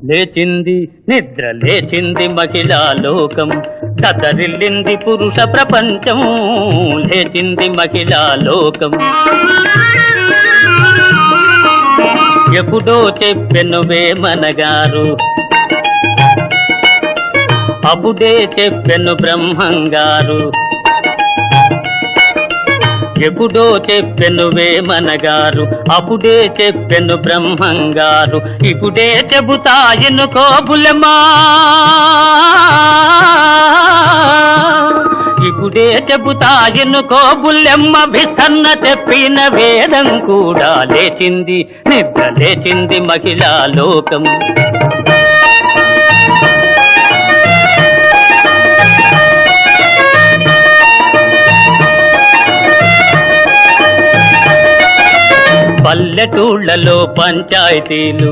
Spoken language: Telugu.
లేచింది నిద్ర లేచింది మహిళా లోకం, దతరిల్లింది పురుష ప్రపంచం. లేచింది మహిళా లోకం. ఎప్పుడో చెప్పెను వేమనగారు, అప్పుడే చెప్పెను బ్రహ్మంగారు. ఎప్పుడో చెప్పెను వేమనగారు, అప్పుడే చెప్పెను బ్రహ్మంగారు. ఇప్పుడే చెబుతా ఎన్నుకో బుల్లెమ్మా, ఇప్పుడే చెబుతా ఎన్నుకో బుల్లెమ్మ. విసన్న చెప్పిన వేదం కూడా లేచింది నిద్ర లేచింది మహిళా లోకం. పల్లెటూళ్ళలో పంచాయతీలు,